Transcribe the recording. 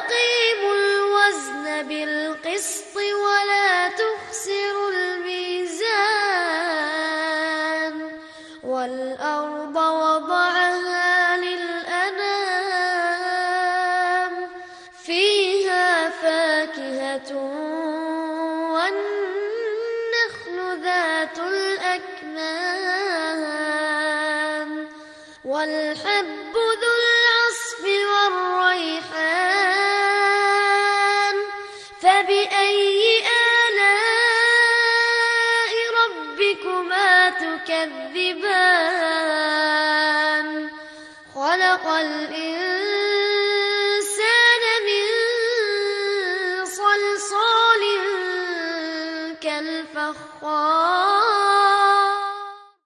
وأقيموا الوزن بالقسط ولا تخسروا الميزان والأرض وضعها للأنام فيها فاكهة والنخل ذات الأكمام والحب ذو العصف والريحان فبأي آلاء ربكما تكذبان خلق الإنسان